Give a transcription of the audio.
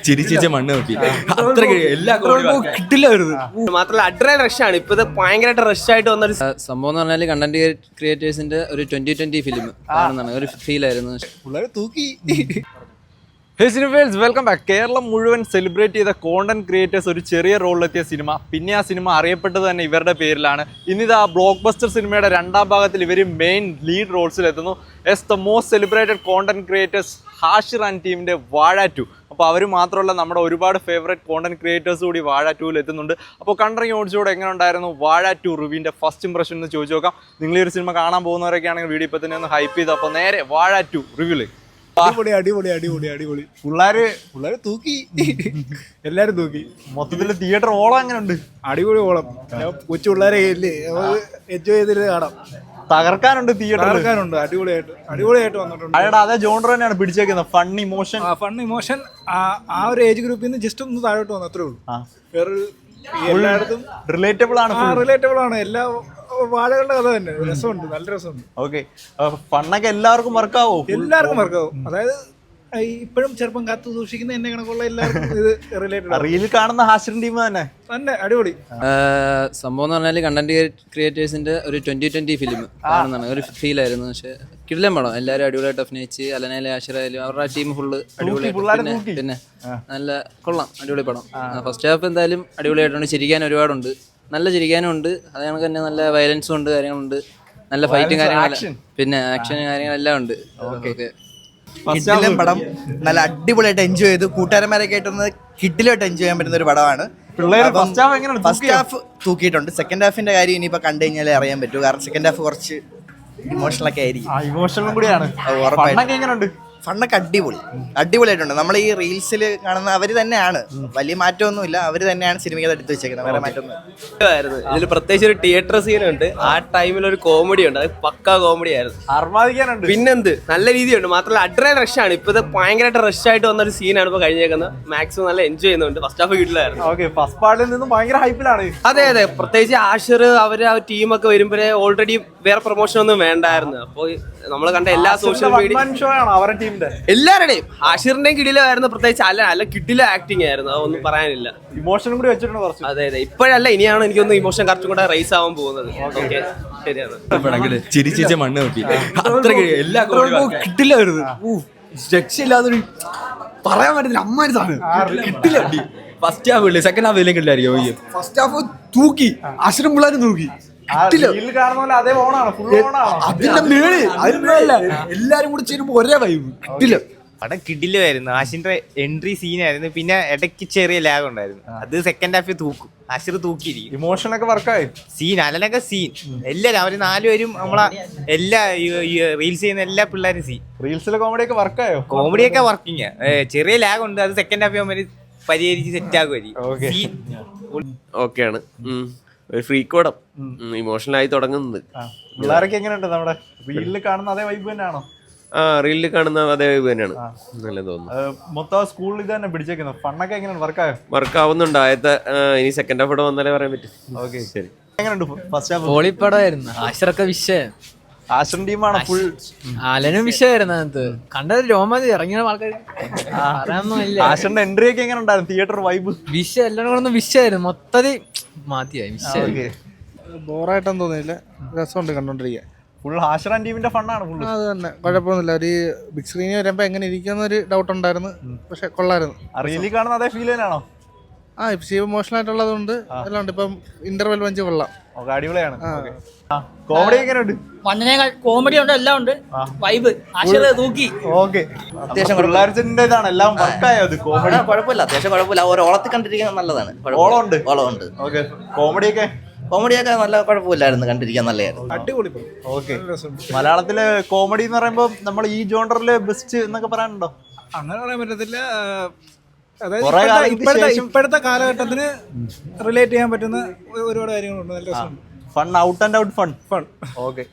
ചിരിച്ച മണ്ണ് നോക്കി അത്ര എല്ലാ കിട്ടില്ലായിരുന്നു. മാത്രമല്ല അഡ്രനൽ റഷാണ് ഇപ്പൊ, ഇത് ഭയങ്കരമായിട്ട് റഷ് ആയിട്ട് വന്നൊരു സംഭവം എന്ന് പറഞ്ഞാൽ കണ്ടന്റ് ക്രിയേറ്റേഴ്സിന്റെ ഒരു 2020 ഫിലിം ആണെന്നാണ് ഒരു ഫീൽ ആയിരുന്നു. തൂക്കി. ഹേ സിനിമേഴ്സ്, വെൽക്കം ബാക്ക്. കേരളം മുഴുവൻ സെലിബ്രേറ്റ് ചെയ്ത കോണ്ടന്റ് ക്രിയേറ്റേഴ്സ് ഒരു ചെറിയ റോളിലെത്തിയ സിനിമ. പിന്നെ ആ സിനിമ അറിയപ്പെട്ടത് തന്നെ ഇവരുടെ പേരിലാണ്. ഇന്നിതാ ബ്ലോക്ക് ബസ്റ്റർ സിനിമയുടെ രണ്ടാം ഭാഗത്തിൽ ഇവർ മെയിൻ ലീഡ് റോൾസിലെത്തുന്നു. As the most celebrated content creators Hashir and ടീമിൻ്റെ വാഴ 2. അപ്പോൾ അവർ മാത്രമല്ല, നമ്മുടെ ഒരുപാട് ഫേവറേറ്റ് കോണ്ടന്റ് ക്രിയേറ്റേഴ്സ് കൂടി വാഴ 2-ൽ എത്തുന്നുണ്ട്. അപ്പോൾ കണ്ടറിങ് ഓടിച്ചോടെ എങ്ങനെ ഉണ്ടായിരുന്നു വാഴ 2 റിവ്യൂവിൻ്റെ ഫസ്റ്റ് ഇംപ്രഷൻ എന്ന് ചോദിച്ചു നോക്കാം. നിങ്ങൾ ഈ ഒരു സിനിമ കാണാൻ പോകുന്നവരൊക്കെ ആണെങ്കിൽ വീഡിയോ ഇപ്പോൾ തന്നെ ഒന്ന് ഹൈപ്പ് ചെയ്തു. അപ്പോൾ നേരെ വാഴ 2 റിവ്യൂലേക്ക്. അടിപൊളി പിള്ളേര് തൂക്കി. എല്ലാരും തൂക്കി. മൊത്തത്തിൽ തിയേറ്റർ ഓളം എങ്ങനെ ഉണ്ട്? അടിപൊളി ഓളം. കൊച്ചു പിള്ളേരെ എൻജോയ് ചെയ്തിട്ട് കാണാം. തകർക്കാനുണ്ട് തിയേറ്റർ. അടിപൊളിയായിട്ട് വന്നിട്ടുണ്ട്. അയാളുടെ അതേ ജോണർ തന്നെയാണ് പിടിച്ചേക്കുന്നത്. ഫൺ ഇമോഷൻ ആ ഒരു ഏജ് ഗ്രൂപ്പിൽ നിന്ന് ജസ്റ്റ് ഒന്ന് താഴോട്ട് വന്നു, അത്രേ ഉള്ളൂ. വേറൊരു എല്ലായിടത്തും റിലേറ്റബിൾ ആണ്. എല്ലാ വാഴകളുടെ കഥ തന്നെ രസമുണ്ട്, നല്ല രസമുണ്ട്. ഓക്കെ, ഫണ്ണൊക്കെ എല്ലാവർക്കും വർക്കാവും. അതായത് ഇപ്പോഴും ചെറുപ്പം കാത്തു സൂക്ഷിക്കുന്ന എന്നെ കണക്കുള്ള എല്ലാവർക്കും ഇത് റിലേറ്റഡ്. റീലിൽ കാണുന്ന ഹാഷിർ ടീം തന്നെ അടിപൊളി. സംഭവം എന്ന് പറഞ്ഞാൽ കണ്ടന്റ് ക്രിയേറ്റേഴ്സിന്റെ ഒരു 2020 ഫിലിം ആണെന്നാണ് ഒരു ഫീൽ ആയിരുന്നു. പക്ഷെ കിടിലൻ പടം, എല്ലാവരും അടിപൊളിയായിട്ട് അഭിനയിച്ച്. അലനയിലെ ആഷിറായാലും അവരുടെ ടീം ഫുള്ള് അടിപൊളിയായിട്ട്. പിന്നെ നല്ല കൊള്ളാം, അടിപൊളി പടം. ഫസ്റ്റ് ഹാഫ് എന്തായാലും അടിപൊളിയായിട്ടുണ്ട്. ചിരിക്കാൻ ഒരുപാടുണ്ട്, നല്ല ചിരിക്കാനും ഉണ്ട്. അത് കണക്ക് തന്നെ നല്ല വയലൻസും ഉണ്ട്, കാര്യങ്ങളുണ്ട്, നല്ല ഫൈറ്റും കാര്യങ്ങളും, പിന്നെ ആക്ഷനും കാര്യങ്ങളെല്ലാം ഉണ്ട്. ഓക്കെ, പടം നല്ല അടിപൊളിയായിട്ട് എൻജോയ് ചെയ്തു. കൂട്ടുകാരന്മാരൊക്കെ ആയിട്ടൊന്ന് കിഡിലായിട്ട് എൻജോയ് ചെയ്യാൻ പറ്റുന്ന ഒരു പടമാണ്. ഫസ്റ്റ് ഹാഫ് തൂക്കിയിട്ടുണ്ട്. സെക്കൻഡ് ഹാഫിന്റെ കാര്യം ഇനിയിപ്പോ കണ്ടു കഴിഞ്ഞാലേ അറിയാൻ പറ്റൂ. കാരണം സെക്കൻഡ് ഹാഫ് കുറച്ച് ഇമോഷണൽ ഒക്കെ ആയിരിക്കും. ഇമോഷണലും കൂടിയാണ്. ഫണ്ണൊക്കെ അടിപൊളിയായിട്ടുണ്ട്. നമ്മൾ ഈ റീൽസിൽ കാണുന്ന അവര് തന്നെയാണ്, വലിയ മാറ്റമൊന്നുമില്ല. അവര് തന്നെയാണ് സിനിമയ്ക്ക് എടുത്ത് വെച്ചേക്കുന്നത്, വേറെ മാറ്റമൊന്നും. ഇതിൽ പ്രത്യേകിച്ച് ഒരു തിയേറ്റർ സീനുണ്ട്. ആ ടൈമിൽ ഒരു കോമഡി ഉണ്ട്, അത് പക്കാ കോമഡി ആയിരുന്നു. പിന്നെന്ത് നല്ല രീതിയുണ്ട്. മാത്രമല്ല അഡ്രനൽ റഷാണ് ഇപ്പൊ, ഇത് ഭയങ്കരമായിട്ട് റഷ് ആയിട്ട് വന്നൊരു സീനാണ് ഇപ്പൊ കഴിഞ്ഞേക്കുന്നത്. മാക്സിമം നല്ല എൻജോയ് ചെയ്യുന്നുണ്ട്. ഫസ്റ്റ് ഹാഫ് കിട്ടില്ലായിരുന്നു. ഫസ്റ്റ് പാർട്ടിൽ നിന്നും ഭയങ്കര ഹൈപ്പിലാണ്. അതെ, പ്രത്യേകിച്ച് ആഷിർ അവര് ആ ടീമൊക്കെ വരുമ്പോഴേ ഓൾറെഡി വേറെ പ്രൊമോഷൻ ഒന്നും വേണ്ടായിരുന്നു. അപ്പോൾ നമ്മൾ കണ്ട എല്ലാ സോഷ്യൽ മീഡിയ എല്ലാവരുടെയും ആഷിറിന്റെയും കിടിലായിരുന്നു. പ്രത്യേകിച്ച് അല്ല കിടില ആക്ടിങ് ആയിരുന്നു, അതൊന്നും പറയാനില്ല. ഇമോഷനും കൂടി വെച്ചിട്ടുണ്ട്. അതെ, ഇപ്പോഴല്ല, ഇനിയാണ് എനിക്കൊന്ന് ഇമോഷൻ കുറച്ചും കൂടെ റൈസ് ആവാൻ പോകുന്നത്. ഓക്കെ, ശരിയാണ്. ചിരിച്ച മണ്ണ് നോക്കി അത്ര എല്ലാ കിട്ടില്ലായിരുന്നു. രക്ഷയില്ലാതൊരു പറയാൻ പറ്റുന്നില്ല. അമ്മാരി കിട്ടില്ല. ഫസ്റ്റ് ഹാഫ് ഇല്ലേ, സെക്കൻഡ് ഹാഫ് ഇതിലേക്ക് കിട്ടില്ലായിരിക്കും. ഫസ്റ്റ് ഹാഫ് തൂക്കി, ആശ്രം പിള്ളേരും തൂക്കി. അതിന്റെ മേളിൽ എല്ലാരും കൂടി ചേരുമ്പോ ഒരേ വൈബ് കിട്ടില്ല. പടം കിടിലായിരുന്നു. ആഷിന്റെ എൻട്രി സീനായിരുന്നു. പിന്നെ ഇടയ്ക്ക് ചെറിയ ലാഗ് ഉണ്ടായിരുന്നു. അത് സെക്കൻഡ് ഹാഫിൽ തൂക്കും. ആഷിർ തൂക്കിയിരിക്കും. ഇമോഷനൊക്കെ വർക്കായി. സീൻ അലനൊക്കെ സീൻ എല്ലാവരും അവര് 4 പേരും നമ്മളെ എല്ലാ റീൽസ് ചെയ്യുന്ന എല്ലാ പിള്ളേരും റീൽസിലെ കോമഡിയൊക്കെ വർക്കായോ? കോമഡിയൊക്കെ വർക്കിങ്. ചെറിയ ലാഗ് ഉണ്ട്, അത് സെക്കൻഡ് ഹാഫ് ആകുമ്പോൾ പരിഹരിച്ച് സെറ്റ് ആകുമായിരിക്കും. ഓക്കെയാണ്. ഒരു ഫ്രീക്കോടം ഇമോഷണലായി തുടങ്ങുന്നത്. പിള്ളേരൊക്കെ എങ്ങനെയുണ്ട്? നമ്മുടെ റീലിൽ കാണുന്ന അതേ വൈബ് തന്നെയാണോ? റീലിൽ കാണുന്ന അതേ വൈബ് തന്നെയാണ്. നല്ല തോന്നുന്നു. മൊത്തം സ്കൂളിൽ ഇത് തന്നെ പിടിച്ചേക്കുന്നത്. ഫണ്ണൊക്കെ എങ്ങനെയാണ്? വർക്ക് ആവുന്നുണ്ട്. ആദ്യത്തെ ഇനി സെക്കൻഡ് ഹാഫ് ഇവിടെ വന്നാലേ പറയാൻ പറ്റും. ഓക്കെ, ശരി. എങ്ങനെയുണ്ട് ഫസ്റ്റ് ഹാഫ്? ഹോളിപ്പടമായിരുന്നു. ആഷിറൊക്കെ വിഷയം. ആശ്രം ടീമാണ് ഫുൾ. അലനും വിഷയമായിരുന്നു. അതിനകത്ത് കണ്ടത് രോമാഞ്ചം ഇറങ്ങിയ ആൾക്കാർ പറയാനൊന്നുമില്ല. ആശ്രന്റെ എൻട്രി ഒക്കെ എങ്ങനെ ഉണ്ടായിരുന്നു? തിയേറ്റർ വൈബ് വിഷയം എല്ലാം കൂടെ വിഷയമായിരുന്നു. മൊത്തത്തിൽ മാറ്റിയായി വിഷയം. ബോറായിട്ടൊന്നും തോന്നിയില്ല, രസമുണ്ട് കണ്ടോണ്ടിരിക്കാൻ. ഫുൾ ആശ്രം ടീമിന്റെ ഫണ്ണാണ് ഫുൾ. അത് തന്നെ, കുഴപ്പമൊന്നുമില്ല. ഒരു ബിഗ് സ്ക്രീനിൽ വരുമ്പോ എങ്ങനെ ഇരിക്കുന്നൊരു ഡൗട്ട് ഉണ്ടായിരുന്നു, പക്ഷെ കൊള്ളായിരുന്നു. റീലിൽ കാണുന്ന അതേ ഫീൽ തന്നെയാണോ? ഇപ്പൊ ഇമോഷണൽ ആയിട്ടുള്ളത് കൊണ്ട് എല്ലാം ഉണ്ട്. ഇപ്പം ഇന്റർവെൽ ബഞ്ച് കൊള്ളാം, അടിപൊളിയാണ്. കോമഡി എങ്ങനെയുണ്ട്? മണ്ണിനേക്കാൾ കോമഡി ഉണ്ട്, എല്ലാം ഉണ്ട്. വൈബ് തൂക്കി. ഓക്കെ, അത്യാവശ്യം പിള്ളേർച്ചിന്റേതാണ് എല്ലാം വർക്കായോ? അത് കോമഡി കുഴപ്പമില്ല, അത്യാവശ്യം കുഴപ്പമില്ല. ഓളത്തിൽ കണ്ടിരിക്കാൻ നല്ലതാണ്. ഓളമുണ്ട്. ഓക്കെ, കോമഡിയൊക്കെ നല്ല കുഴപ്പമില്ലായിരുന്നു, കണ്ടിരിക്കാൻ നല്ലതായിരുന്നു. അടിപൊളി. ഓക്കെ, മലയാളത്തിലെ കോമഡി എന്ന് പറയുമ്പോൾ നമ്മൾ ഈ ജോണറില് ബെസ്റ്റ് എന്നൊക്കെ പറയാനുണ്ടോ? അങ്ങനെ പറയാൻ പറ്റത്തില്ല. അതായത് ഇപ്പോഴത്തെ കാലഘട്ടത്തിന് റിലേറ്റ് ചെയ്യാൻ പറ്റുന്ന ഒരുപാട് കാര്യങ്ങളുണ്ട്. നല്ല രസമുണ്ട്. Fun, out and out fun. Fun. Okay.